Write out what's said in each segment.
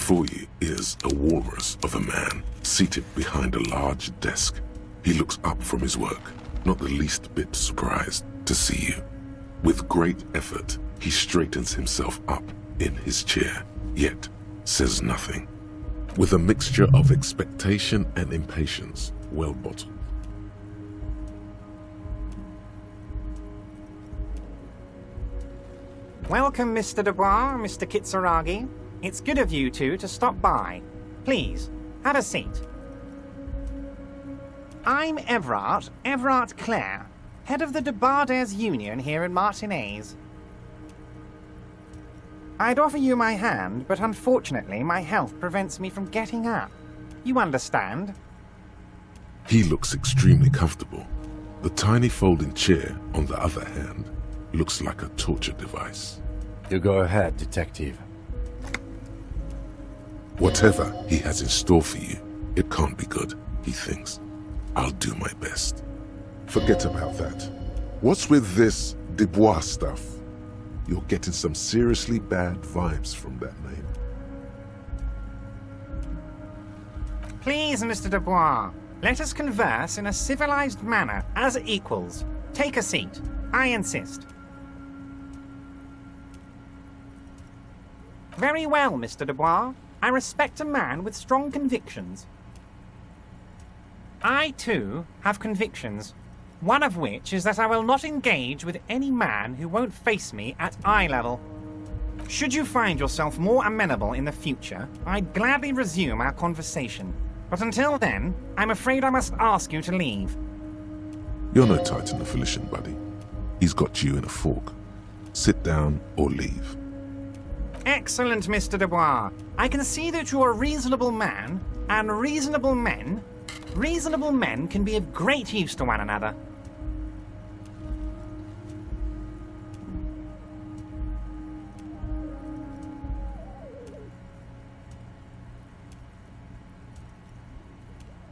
Before you is a walrus of a man seated behind a large desk. He looks up from his work, not the least bit surprised to see you. With great effort, he straightens himself up in his chair, yet says nothing. With a mixture of expectation and impatience, well bottled. Welcome, Mr. Dubois, Mr. Kitsuragi. It's good of you two to stop by. Please, have a seat. I'm Everard Clare, head of the Debarders Union here in Martinez. I'd offer you my hand, but unfortunately my health prevents me from getting up. You understand? He looks extremely comfortable. The tiny folding chair, on the other hand, looks like a torture device. You go ahead, detective. Whatever he has in store for you, it can't be good, he thinks. I'll do my best. Forget about that. What's with this Dubois stuff? You're getting some seriously bad vibes from that name. Please, Mr. Dubois, let us converse in a civilized manner, as equals. Take a seat. I insist. Very well, Mr. Dubois. I respect a man with strong convictions. I, too, have convictions. One of which is that I will not engage with any man who won't face me at eye level. Should you find yourself more amenable in the future, I'd gladly resume our conversation. But until then, I'm afraid I must ask you to leave. You're no Titan of Elysium, buddy. He's got you in a fork. Sit down or leave. Excellent, Mr. Dubois. I can see that you're a reasonable man, and reasonable men can be of great use to one another.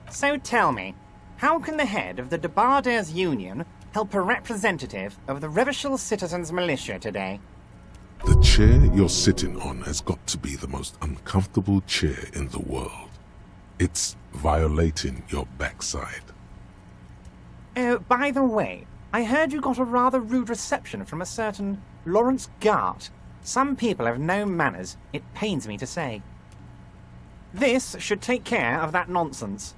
So tell me, how can the head of the Debarders Union help a representative of the Revachol Citizens Militia today? The chair you're sitting on has got to be the most uncomfortable chair in the world. It's violating your backside. Oh, by the way, I heard you got a rather rude reception from a certain Lawrence Gart. Some people have no manners, it pains me to say. This should take care of that nonsense.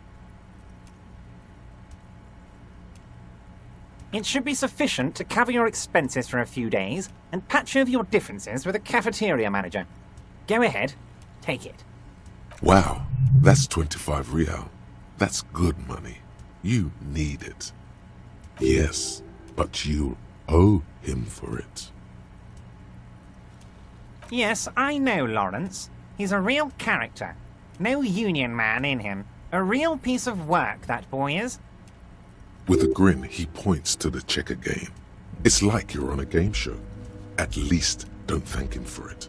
It should be sufficient to cover your expenses for a few days and patch over your differences with a cafeteria manager. Go ahead, take it. Wow, that's 25 real. That's good money. You need it. Yes, but you owe him for it. Yes, I know Lawrence. He's a real character. No union man in him. A real piece of work, that boy is. With a grin, he points to the checker game. It's like you're on a game show. At least don't thank him for it.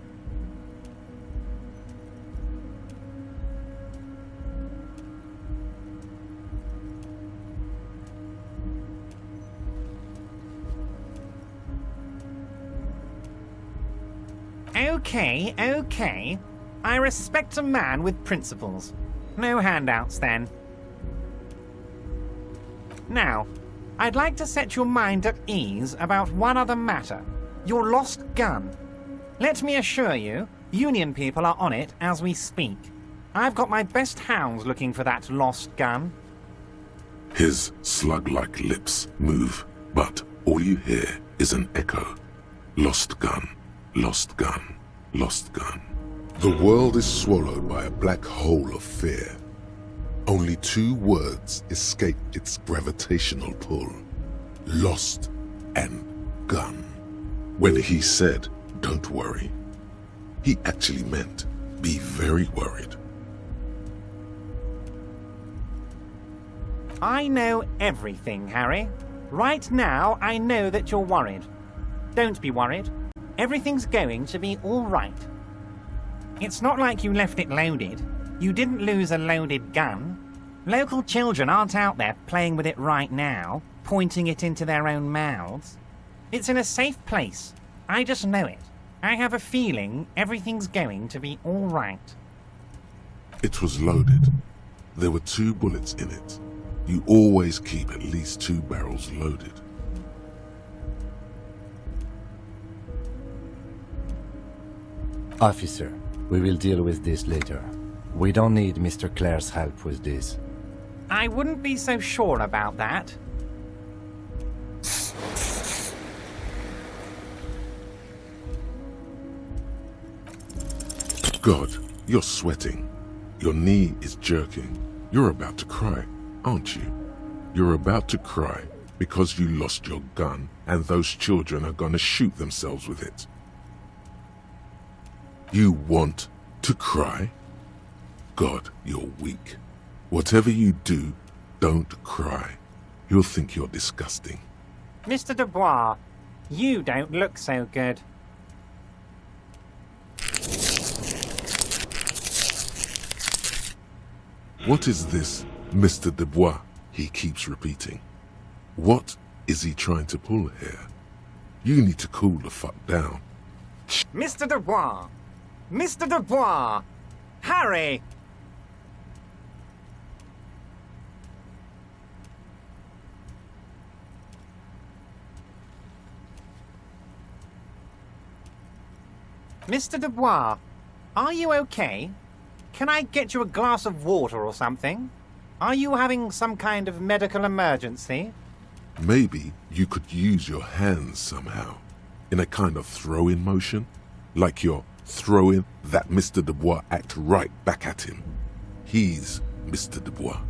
Okay. I respect a man with principles. No handouts, then. Now, I'd like to set your mind at ease about one other matter. Your lost gun. Let me assure you, Union people are on it as we speak. I've got my best hounds looking for that lost gun. His slug-like lips move, but all you hear is an echo. Lost gun, lost gun, lost gun. The world is swallowed by a black hole of fear. Only two words escape its gravitational pull. Lost and gun. When he said, "Don't worry," he actually meant, be very worried. I know everything, Harry. Right now, I know that you're worried. Don't be worried. Everything's going to be all right. It's not like you left it loaded. You didn't lose a loaded gun. Local children aren't out there playing with it right now, pointing it into their own mouths. It's in a safe place. I just know it. I have a feeling everything's going to be all right. It was loaded. There were 2 bullets in it. You always keep at least 2 barrels loaded. Officer, we will deal with this later. We don't need Mr. Clare's help with this. I wouldn't be so sure about that. God, you're sweating. Your knee is jerking. You're about to cry, aren't you? You're about to cry because you lost your gun and those children are gonna shoot themselves with it. You want to cry? God, you're weak. Whatever you do, don't cry. He'll think you're disgusting. Mr. Dubois, you don't look so good. What is this, Mr. Dubois? He keeps repeating. What is he trying to pull here? You need to cool the fuck down. Mr. Dubois! Mr. Dubois! Harry! Mr. Dubois, are you okay? Can I get you a glass of water or something? Are you having some kind of medical emergency? Maybe you could use your hands somehow, in a kind of throw-in motion, like you're throwing that Mr. Dubois act right back at him. He's Mr. Dubois.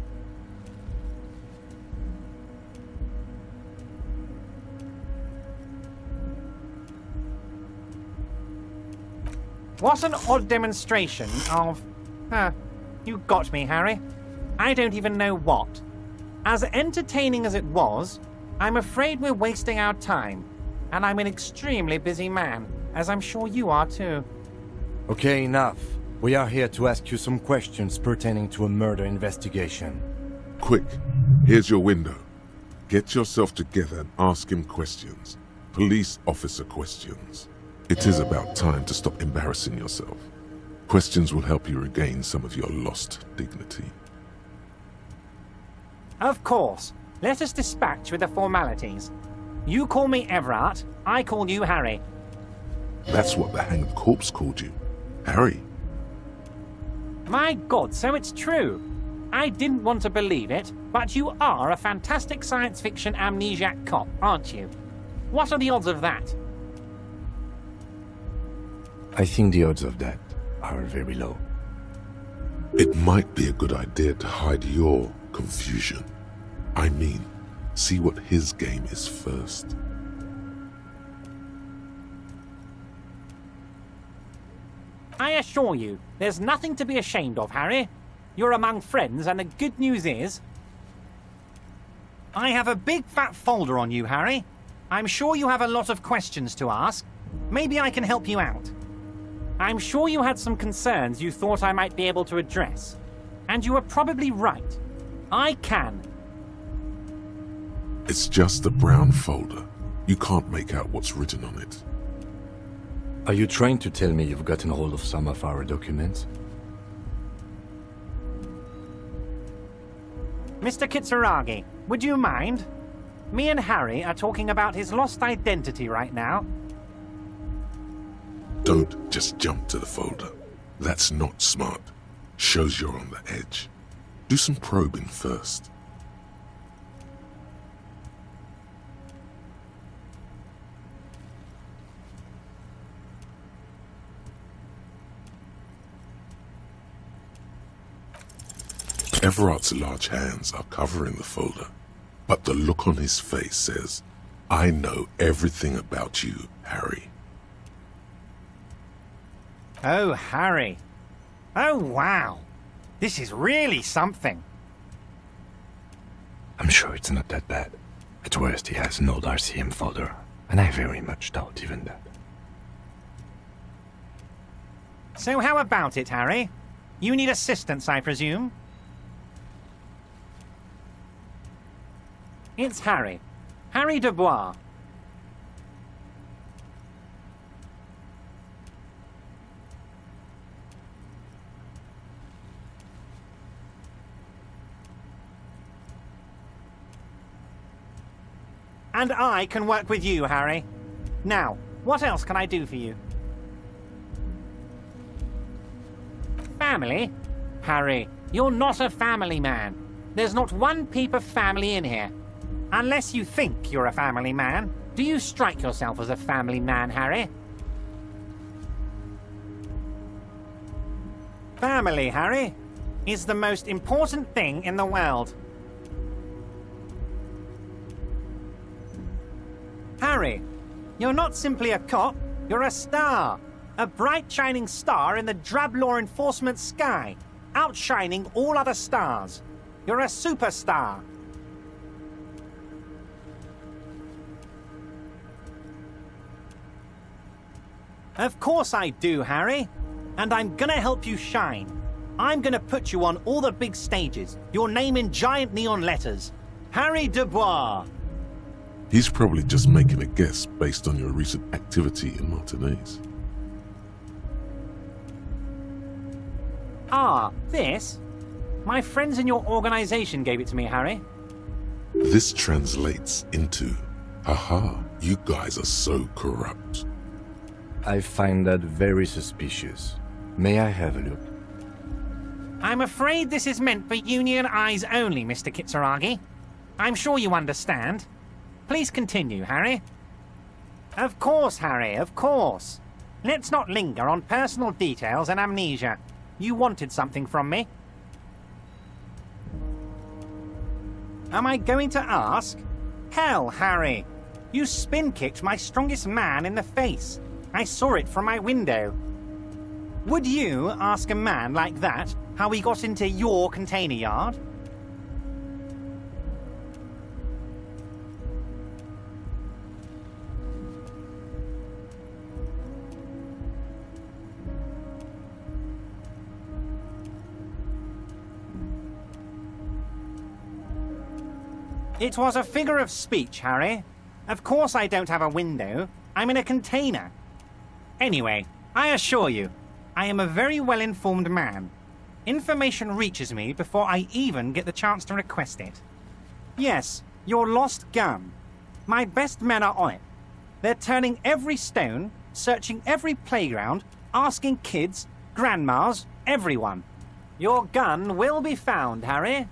What an odd demonstration of... you got me, Harry. I don't even know what. As entertaining as it was, I'm afraid we're wasting our time. And I'm an extremely busy man, as I'm sure you are too. Okay, enough. We are here to ask you some questions pertaining to a murder investigation. Quick, here's your window. Get yourself together and ask him questions. Police officer questions. It is about time to stop embarrassing yourself. Questions will help you regain some of your lost dignity. Of course. Let us dispatch with the formalities. You call me Everard, I call you Harry. That's what the hanged corpse called you. Harry. My God, so it's true. I didn't want to believe it, but you are a fantastic science fiction amnesiac cop, aren't you? What are the odds of that? I think the odds of that are very low. It might be a good idea to hide your confusion. I mean, see what his game is first. I assure you, there's nothing to be ashamed of, Harry. You're among friends, and the good news is... I have a big fat folder on you, Harry. I'm sure you have a lot of questions to ask. Maybe I can help you out. I'm sure you had some concerns you thought I might be able to address. And you were probably right. I can. It's just a brown folder. You can't make out what's written on it. Are you trying to tell me you've gotten hold of some of our documents? Mr. Kitsuragi, would you mind? Me and Harry are talking about his lost identity right now. Don't just jump to the folder. That's not smart. Shows you're on the edge. Do some probing first. Everard's large hands are covering the folder, but the look on his face says, I know everything about you, Harry. Oh, Harry. Oh, wow. This is really something. I'm sure it's not that bad. At worst, he has an old RCM folder, and I very much doubt even that. So how about it, Harry? You need assistance, I presume? It's Harry. Harry Dubois. And I can work with you, Harry. Now, what else can I do for you? Family? Harry, you're not a family man. There's not one peep of family in here. Unless you think you're a family man, do you strike yourself as a family man, Harry? Family, Harry, is the most important thing in the world. Harry, you're not simply a cop, you're a star. A bright shining star in the drab law enforcement sky, outshining all other stars. You're a superstar. Of course I do, Harry. And I'm gonna help you shine. I'm gonna put you on all the big stages, your name in giant neon letters. Harry Dubois. He's probably just making a guess based on your recent activity in Martinez. Ah, this? My friends in your organization gave it to me, Harry. This translates into, haha, you guys are so corrupt. I find that very suspicious. May I have a look? I'm afraid this is meant for union eyes only, Mr. Kitsuragi. I'm sure you understand. Please continue, Harry. Of course, Harry, of course. Let's not linger on personal details and amnesia. You wanted something from me. Am I going to ask? Hell, Harry. You spin-kicked my strongest man in the face. I saw it from my window. Would you ask a man like that how he got into your container yard? It was a figure of speech, Harry. Of course I don't have a window. I'm in a container. Anyway, I assure you, I am a very well-informed man. Information reaches me before I even get the chance to request it. Yes, your lost gun. My best men are on it. They're turning every stone, searching every playground, asking kids, grandmas, everyone. Your gun will be found, Harry.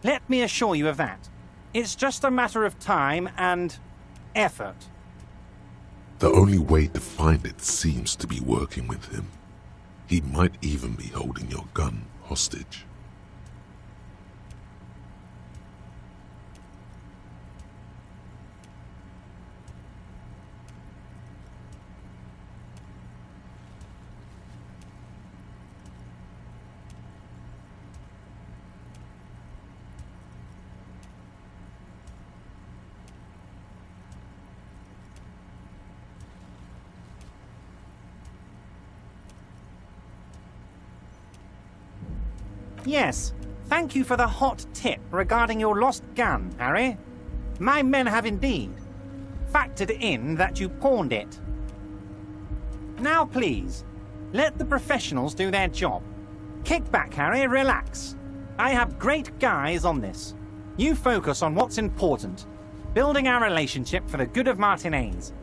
Let me assure you of that. It's just a matter of time and effort. The only way to find it seems to be working with him. He might even be holding your gun hostage. Yes, thank you for the hot tip regarding your lost gun, Harry. My men have indeed factored in that you pawned it. Now please, let the professionals do their job. Kick back, Harry, relax. I have great guys on this. You focus on what's important, building our relationship for the good of Martinez.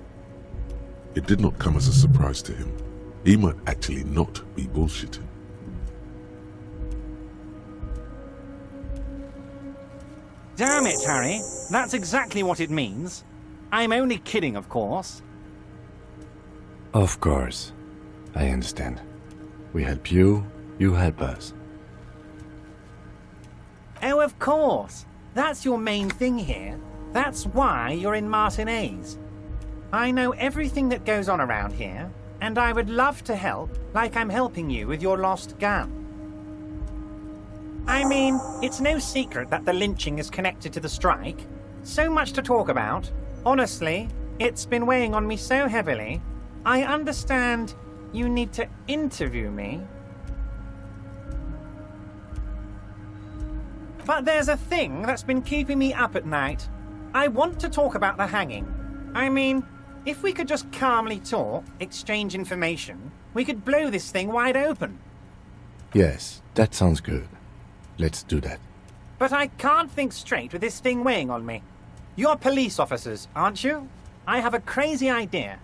It did not come as a surprise to him. He might actually not be bullshitting. Damn it, Harry. That's exactly what it means. I'm only kidding, of course. Of course. I understand. We help you, you help us. Oh, of course. That's your main thing here. That's why you're in Martinez. I know everything that goes on around here, and I would love to help like I'm helping you with your lost gun. I mean, it's no secret that the lynching is connected to the strike. So much to talk about. Honestly, it's been weighing on me so heavily. I understand you need to interview me. But there's a thing that's been keeping me up at night. I want to talk about the hanging. I mean, if we could just calmly talk, exchange information, we could blow this thing wide open. Yes, that sounds good. Let's do that. But I can't think straight with this thing weighing on me. You're police officers, aren't you? I have a crazy idea.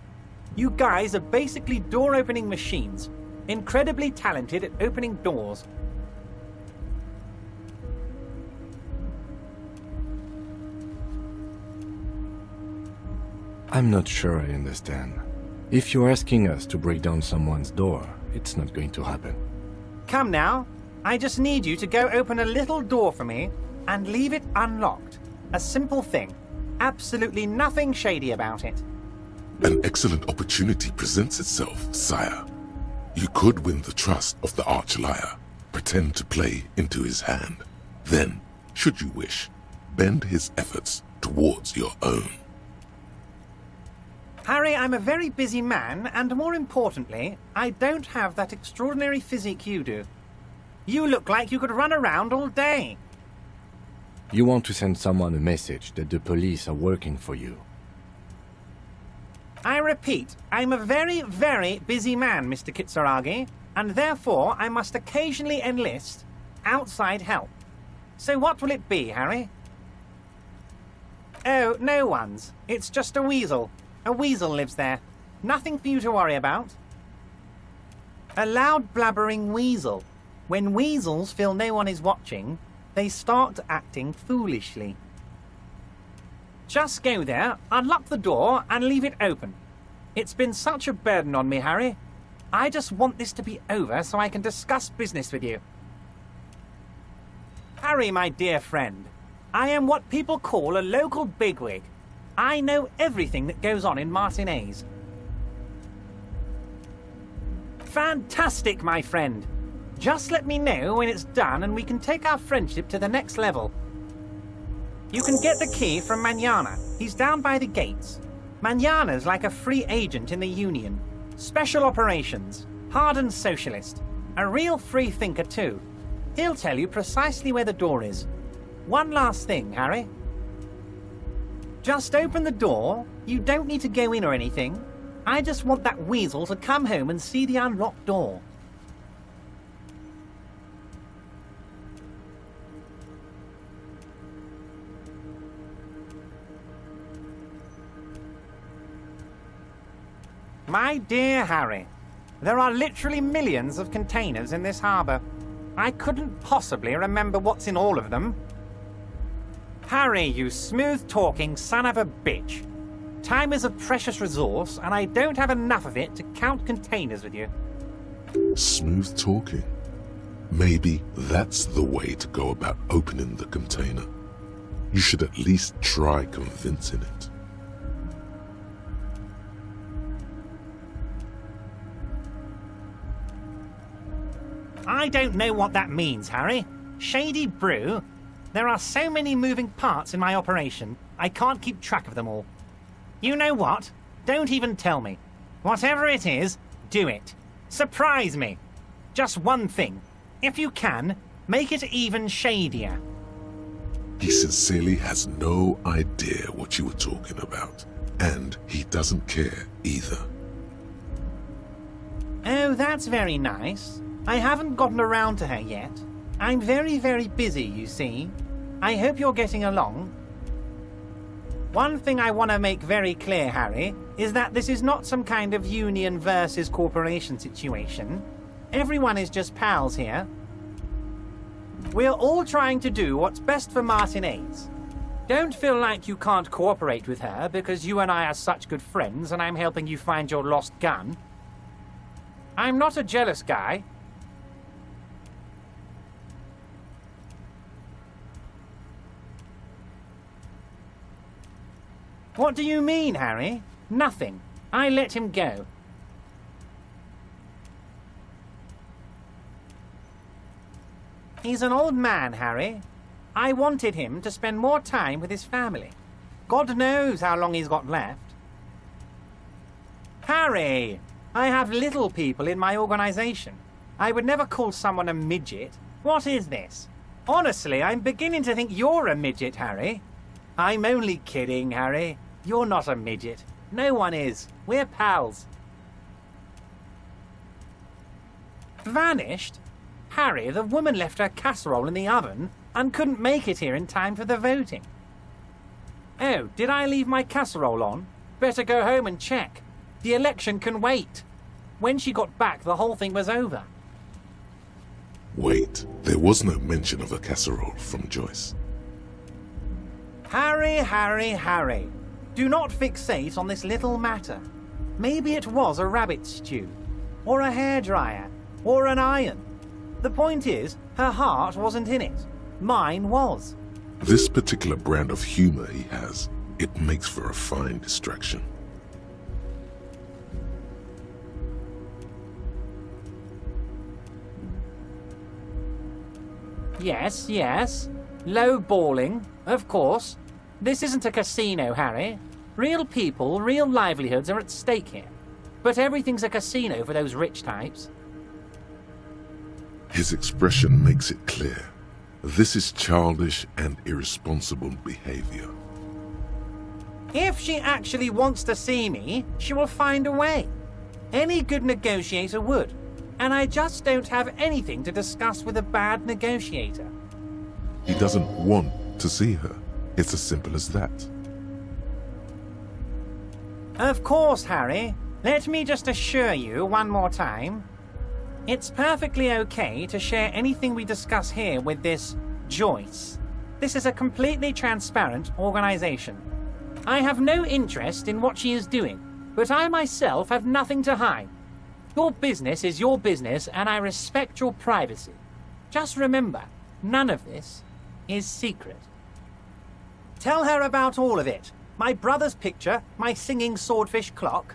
You guys are basically door-opening machines, incredibly talented at opening doors. I'm not sure I understand. If you're asking us to break down someone's door, it's not going to happen. Come now, I just need you to go open a little door for me and leave it unlocked. A simple thing. Absolutely nothing shady about it. An excellent opportunity presents itself, sire. You could win the trust of the arch-liar, pretend to play into his hand. Then, should you wish, bend his efforts towards your own. Harry, I'm a very busy man, and more importantly, I don't have that extraordinary physique you do. You look like you could run around all day. You want to send someone a message that the police are working for you. I repeat, I'm a very, very busy man, Mr. Kitsuragi, and therefore I must occasionally enlist outside help. So what will it be, Harry? Oh, no one's. It's just a weasel. A weasel lives there. Nothing for you to worry about. A loud blabbering weasel. When weasels feel no one is watching, they start acting foolishly. Just go there, unlock the door, and leave it open. It's been such a burden on me, Harry. I just want this to be over so I can discuss business with you. Harry, my dear friend, I am what people call a local bigwig. I know everything that goes on in Martinez. Fantastic, my friend. Just let me know when it's done and we can take our friendship to the next level. You can get the key from Manana. He's down by the gates. Manana's like a free agent in the Union. Special operations. Hardened socialist. A real free thinker too. He'll tell you precisely where the door is. One last thing, Harry. Just open the door. You don't need to go in or anything. I just want that weasel to come home and see the unlocked door. My dear Harry, there are literally millions of containers in this harbour. I couldn't possibly remember what's in all of them. Harry, you smooth-talking son of a bitch. Time is a precious resource, and I don't have enough of it to count containers with you. Smooth talking. Maybe that's the way to go about opening the container. You should at least try convincing it. I don't know what that means, Harry. Shady brew? There are so many moving parts in my operation, I can't keep track of them all. You know what? Don't even tell me. Whatever it is, do it. Surprise me. Just one thing. If you can, make it even shadier. He sincerely has no idea what you were talking about, and he doesn't care either. Oh, that's very nice. I haven't gotten around to her yet. I'm very, very busy, you see. I hope you're getting along. One thing I want to make very clear, Harry, is that this is not some kind of union versus corporation situation. Everyone is just pals here. We're all trying to do what's best for Martinez. Don't feel like you can't cooperate with her because you and I are such good friends and I'm helping you find your lost gun. I'm not a jealous guy. What do you mean, Harry? Nothing. I let him go. He's an old man, Harry. I wanted him to spend more time with his family. God knows how long he's got left. Harry! I have little people in my organization. I would never call someone a midget. What is this? Honestly, I'm beginning to think you're a midget, Harry. I'm only kidding, Harry. You're not a midget. No one is. We're pals. Vanished? Harry, the woman left her casserole in the oven and couldn't make it here in time for the voting. Oh, did I leave my casserole on? Better go home and check. The election can wait. When she got back, the whole thing was over. Wait, there was no mention of a casserole from Joyce. Harry, Harry, Harry. Do not fixate on this little matter. Maybe it was a rabbit stew, or a hairdryer, or an iron. The point is, her heart wasn't in it. Mine was. This particular brand of humor he has, it makes for a fine distraction. Yes, yes. Low balling, of course. This isn't a casino, Harry. Real people, real livelihoods are at stake here. But everything's a casino for those rich types. His expression makes it clear. This is childish and irresponsible behavior. If she actually wants to see me, she will find a way. Any good negotiator would. And I just don't have anything to discuss with a bad negotiator. He doesn't want to see her. It's as simple as that. Of course, Harry. Let me just assure you one more time. It's perfectly okay to share anything we discuss here with this Joyce. This is a completely transparent organization. I have no interest in what she is doing, but I myself have nothing to hide. Your business is your business, and I respect your privacy. Just remember, none of this is secret. Tell her about all of it. My brother's picture, my singing swordfish clock.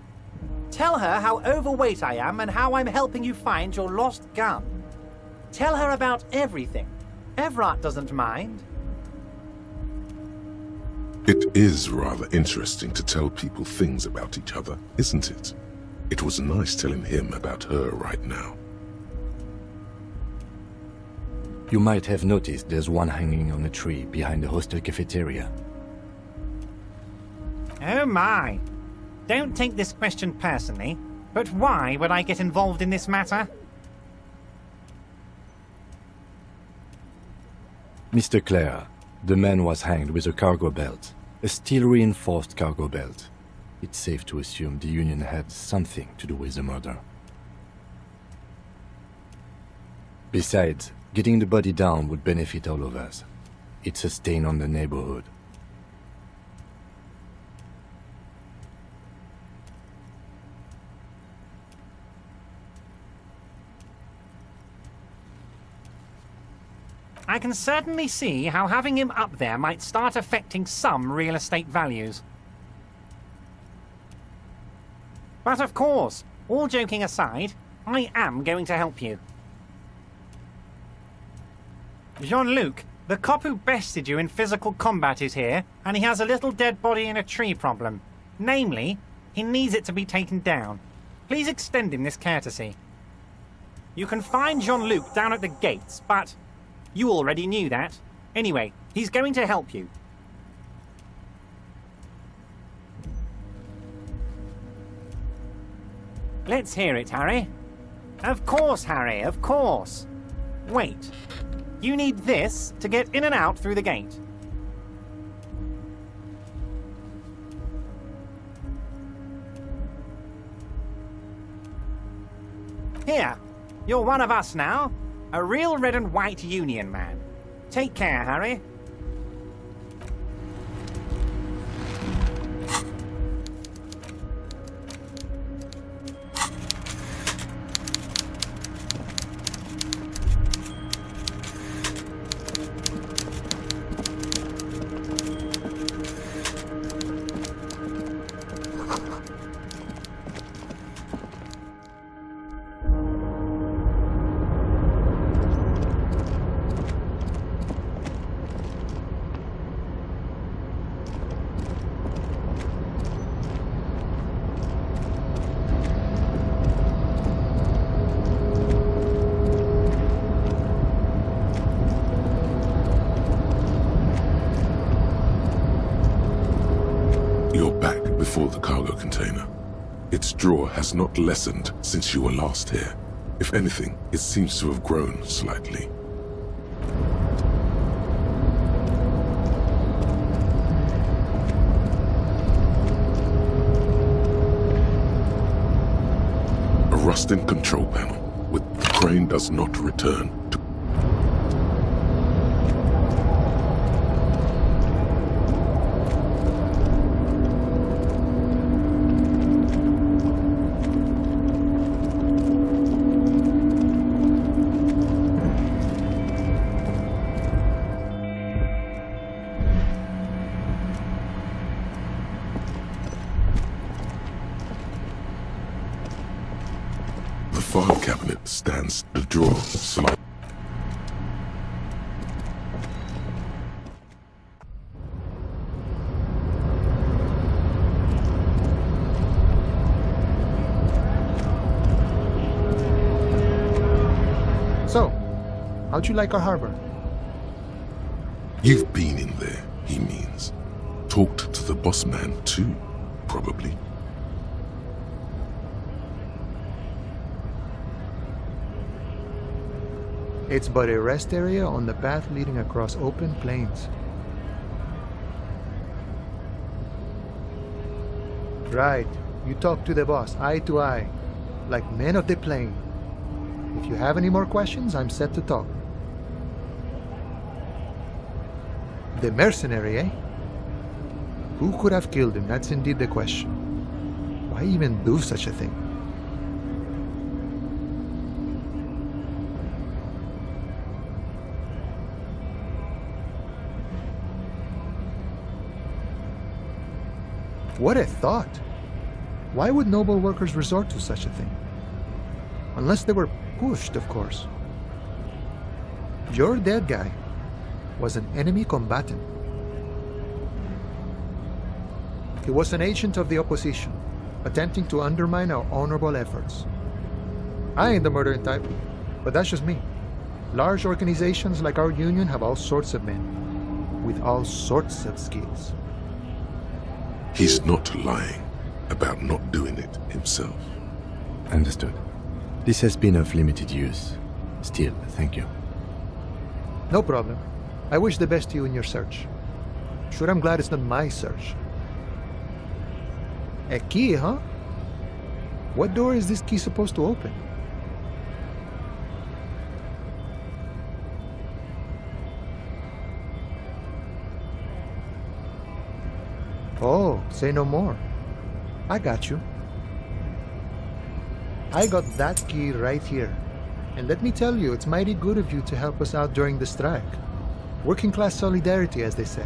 Tell her how overweight I am and how I'm helping you find your lost gun. Tell her about everything. Everard doesn't mind. It is rather interesting to tell people things about each other, isn't it? It was nice telling him about her right now. You might have noticed there's one hanging on a tree behind the hostel cafeteria. Oh my. Don't take this question personally, but why would I get involved in this matter? Mr. Clare, the man was hanged with a cargo belt, a steel-reinforced cargo belt. It's safe to assume the Union had something to do with the murder. Besides, getting the body down would benefit all of us. It's a stain on the neighborhood. I can certainly see how having him up there might start affecting some real estate values. But of course, all joking aside, I am going to help you. Jean-Luc, the cop who bested you in physical combat is here, and he has a little dead body in a tree problem. Namely, he needs it to be taken down. Please extend him this courtesy. You can find Jean-Luc down at the gates, but you already knew that. Anyway, he's going to help you. Let's hear it, Harry. Of course, Harry, of course. Wait. You need this to get in and out through the gate. Here, you're one of us now. A real red and white Union man. Take care, Harry. Before the cargo container. Its drawer has not lessened since you were last here. If anything, it seems to have grown slightly. Adjusting control panel. With the crane does not return to... The file cabinet stands the drawer slightly. So, how'd you like our harbor? You've been in there, he means. Talked to the boss man too, probably. It's but a rest area on the path leading across open plains. Right, you talk to the boss, eye to eye, like men of the plain. If you have any more questions, I'm set to talk. The mercenary, eh? Who could have killed him? That's indeed the question. Why even do such a thing? What a thought! Why would noble workers resort to such a thing? Unless they were pushed, of course. Your dead guy was an enemy combatant. He was an agent of the opposition, attempting to undermine our honorable efforts. I ain't the murdering type, but that's just me. Large organizations like our union have all sorts of men, with all sorts of skills. He's not lying about not doing it himself. Understood. This has been of limited use. Still, thank you. No problem. I wish the best to you in your search. Sure, I'm glad it's not my search. A key, huh? What door is this key supposed to open? Oh, say no more. I got you. I got that key right here. And let me tell you, it's mighty good of you to help us out during the strike. Working class solidarity, as they say.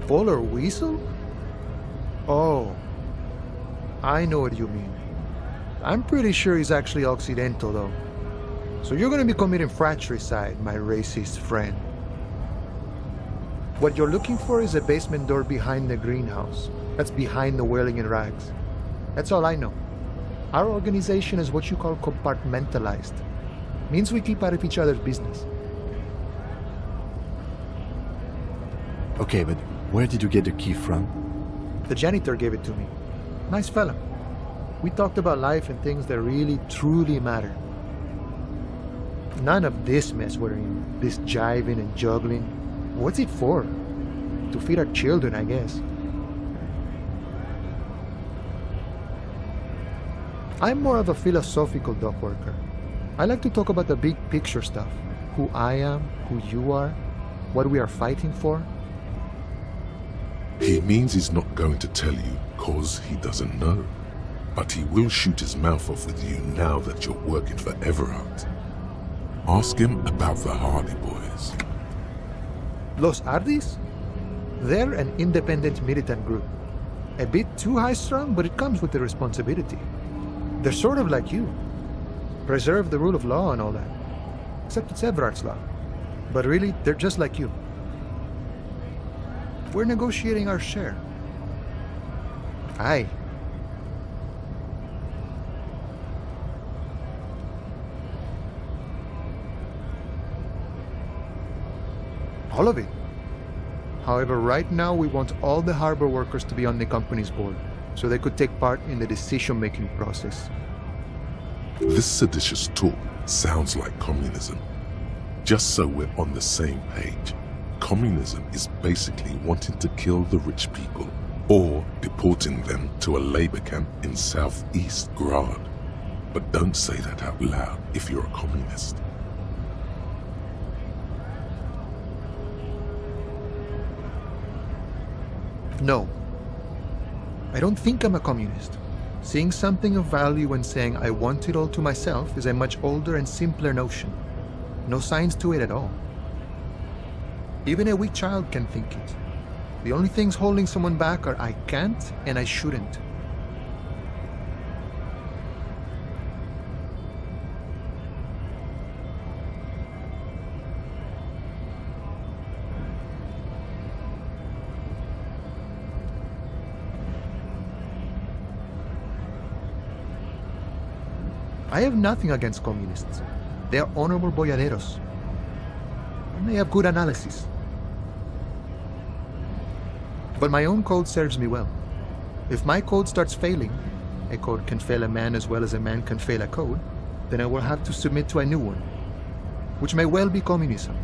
Polar weasel? Oh, I know what you mean. I'm pretty sure he's actually Occidental, though. So you're gonna be committing fratricide, my racist friend. What you're looking for is a basement door behind the greenhouse. That's behind the wailing in rags. That's all I know. Our organization is what you call compartmentalized. Means we keep out of each other's business. Okay, but where did you get the key from? The janitor gave it to me. Nice fella. We talked about life and things that really, truly matter. None of this mess we're in. This jiving and juggling. What's it for? To feed our children, I guess. I'm more of a philosophical dock worker. I like to talk about the big picture stuff. Who I am, who you are, what we are fighting for. He means he's not going to tell you cause he doesn't know. But he will shoot his mouth off with you now that you're working for Everard. Ask him about the Hardy Boys. Los Ardis? They're an independent militant group. A bit too high-strung, but it comes with the responsibility. They're sort of like you. Preserve the rule of law and all that. Except it's Everard's law. But really, they're just like you. We're negotiating our share. Aye. All of it. However, right now we want all the harbor workers to be on the company's board, so they could take part in the decision-making process. This seditious talk sounds like communism. Just so we're on the same page, communism is basically wanting to kill the rich people or deporting them to a labor camp in southeast Grad. But don't say that out loud if you're a communist. No. I don't think I'm a communist. Seeing something of value and saying I want it all to myself is a much older and simpler notion. No science to it at all. Even a weak child can think it. The only things holding someone back are I can't and I shouldn't. I have nothing against communists. They are honorable boyaderos. And they have good analysis. But my own code serves me well. If my code starts failing, a code can fail a man as well as a man can fail a code, then I will have to submit to a new one, which may well be communism.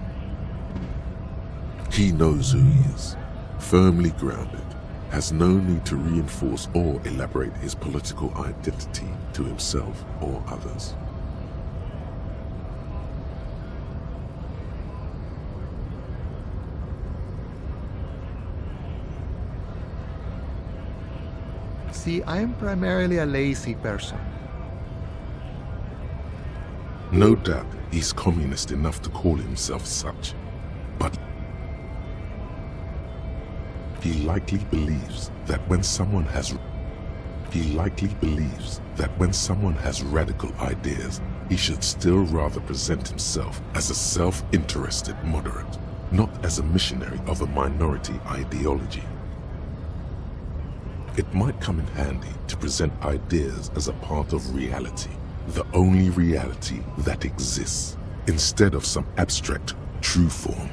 He knows who he is, firmly grounded, has no need to reinforce or elaborate his political identity to himself or others. See, I am primarily a lazy person. No doubt he's communist enough to call himself such, but he likely believes that when someone has radical ideas, he should still rather present himself as a self-interested moderate, not as a missionary of a minority ideology. It might come in handy to present ideas as a part of reality, the only reality that exists, instead of some abstract true form.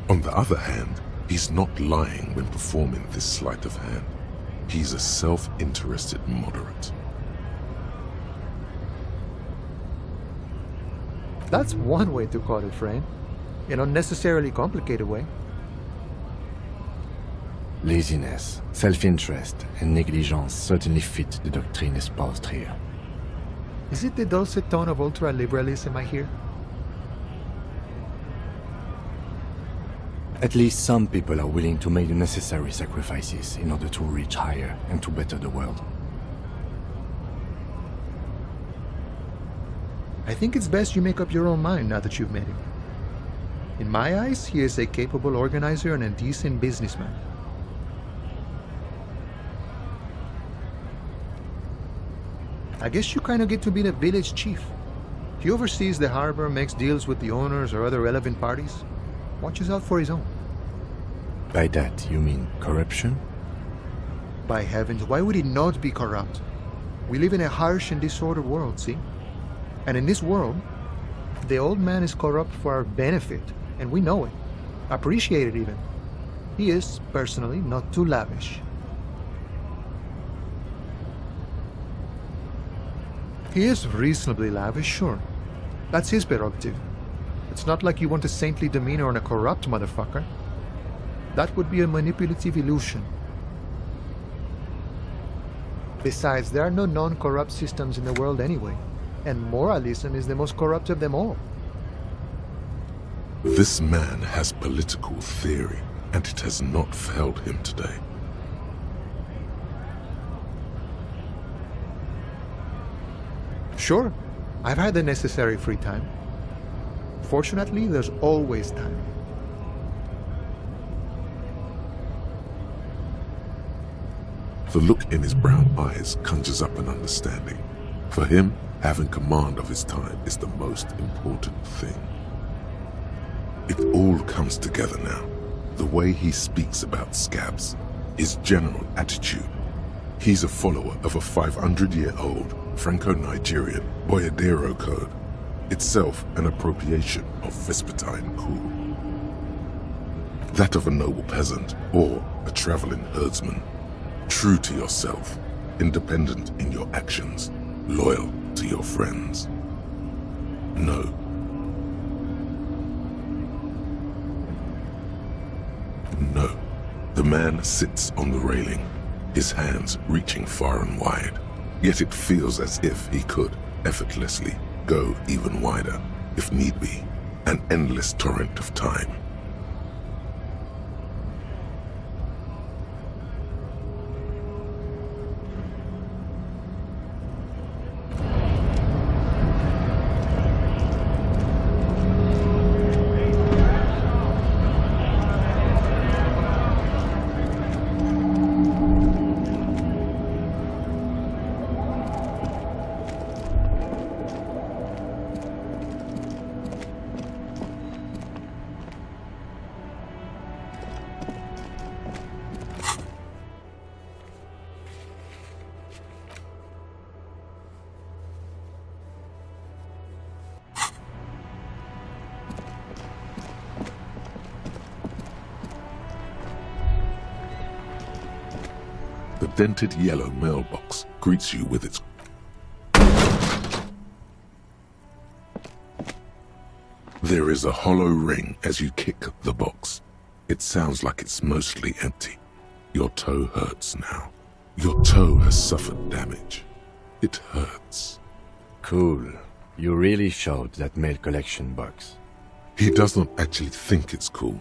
On the other hand, he's not lying when performing this sleight of hand. He's a self-interested moderate. That's one way to call it, friend. An unnecessarily complicated way. Laziness, self-interest, and negligence certainly fit the doctrine espoused here. Is it the dulcet tone of ultra-liberalism I hear? At least some people are willing to make the necessary sacrifices in order to reach higher and to better the world. I think it's best you make up your own mind now that you've met him. In my eyes, he is a capable organizer and a decent businessman. I guess you kind of get to be the village chief. He oversees the harbor, makes deals with the owners or other relevant parties, watches out for his own. By that, you mean corruption? By heavens, why would he not be corrupt? We live in a harsh and disordered world, see? And in this world, the old man is corrupt for our benefit, and we know it. Appreciate it even. He is, personally, not too lavish. He is reasonably lavish, sure. That's his prerogative. It's not like you want a saintly demeanor on a corrupt motherfucker. That would be a manipulative illusion. Besides, there are no non-corrupt systems in the world anyway, and moralism is the most corrupt of them all. This man has political theory, and it has not failed him today. Sure, I've had the necessary free time. Fortunately, there's always time. The look in his brown eyes conjures up an understanding. For him, having command of his time is the most important thing. It all comes together now. the way he speaks about scabs, his general attitude. He's a follower of a 500-year-old Franco-Nigerian Boyadero code, itself an appropriation of Vespertine cool. That of a noble peasant or a traveling herdsman. True to yourself, independent in your actions, loyal to your friends. No. No. The man sits on the railing, his hands reaching far and wide. Yet it feels as if he could, effortlessly, go even wider, if need be, an endless torrent of time. The dented yellow mailbox greets you with its... There is a hollow ring as you kick the box. It sounds like it's mostly empty. Your toe hurts now. Your toe has suffered damage. It hurts. Cool. You really showed that mail collection box. He does not actually think it's cool.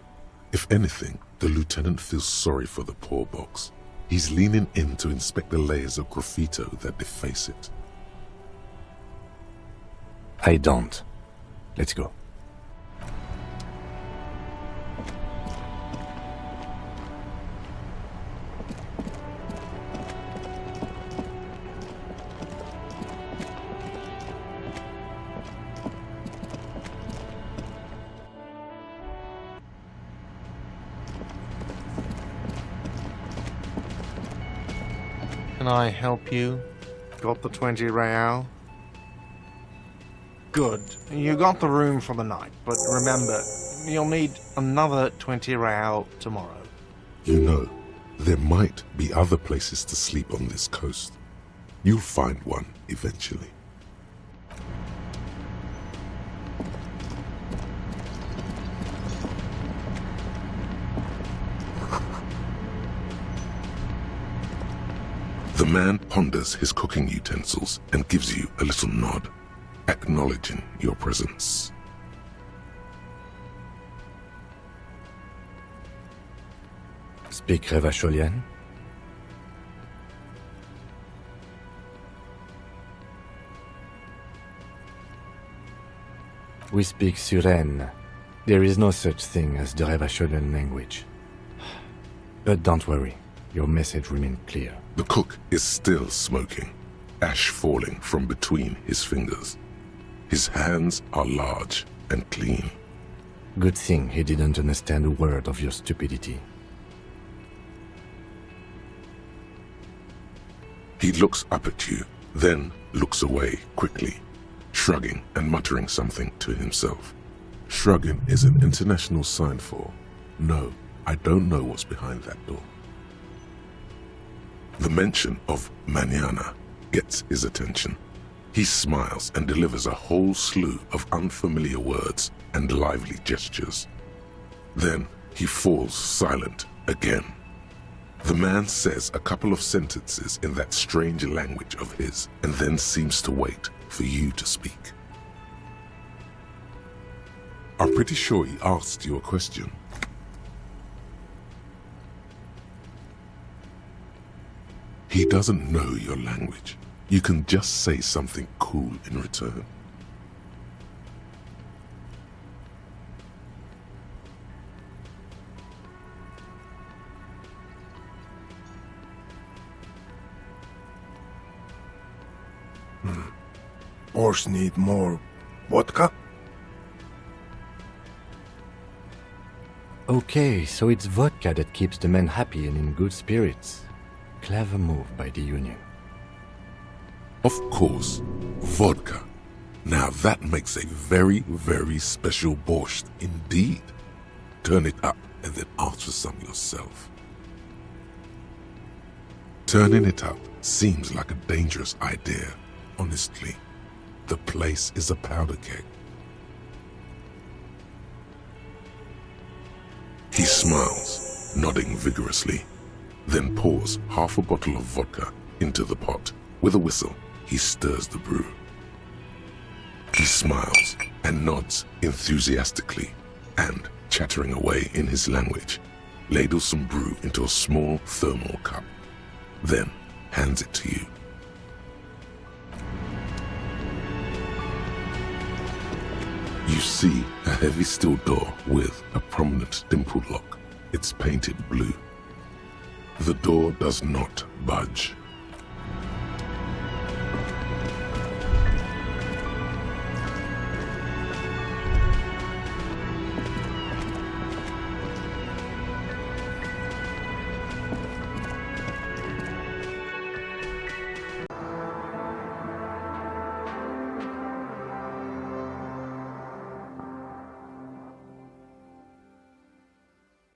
If anything, the lieutenant feels sorry for the poor box. He's leaning in to inspect the layers of graffito that deface it. I don't. Let's go. Can I help you? Got the 20 real? Good. You got the room for the night, but remember, you'll need another 20 real tomorrow. You know, there might be other places to sleep on this coast. You'll find one eventually. The man ponders his cooking utensils and gives you a little nod, acknowledging your presence. Speak Revacholian? We speak Suren. There is no such thing as the Revacholian language. But don't worry, your message remains clear. The cook is still smoking, ash falling from between his fingers. His hands are large and clean. Good thing he didn't understand a word of your stupidity. He looks up at you, then looks away quickly, shrugging and muttering something to himself. Shrugging is an international sign for, no, I don't know what's behind that door. The mention of mañana gets his attention. He smiles and delivers a whole slew of unfamiliar words and lively gestures. Then he falls silent again. The man says a couple of sentences in that strange language of his and then seems to wait for you to speak. I'm pretty sure he asked you a question. He doesn't know your language. You can just say something cool in return. Horse need more vodka? Okay, so it's vodka that keeps the men happy and in good spirits. Clever move by the Union. Of course, vodka. Now that makes a very, very special borscht indeed. Turn it up and then ask for some yourself. Turning it up seems like a dangerous idea, honestly. The place is a powder keg. He smiles, nodding vigorously, then pours half a bottle of vodka into the pot. With a whistle, he stirs the brew. He smiles and nods enthusiastically and, chattering away in his language, ladles some brew into a small thermal cup, then hands it to you. You see a heavy steel door with a prominent dimpled lock. It's painted blue. The door does not budge.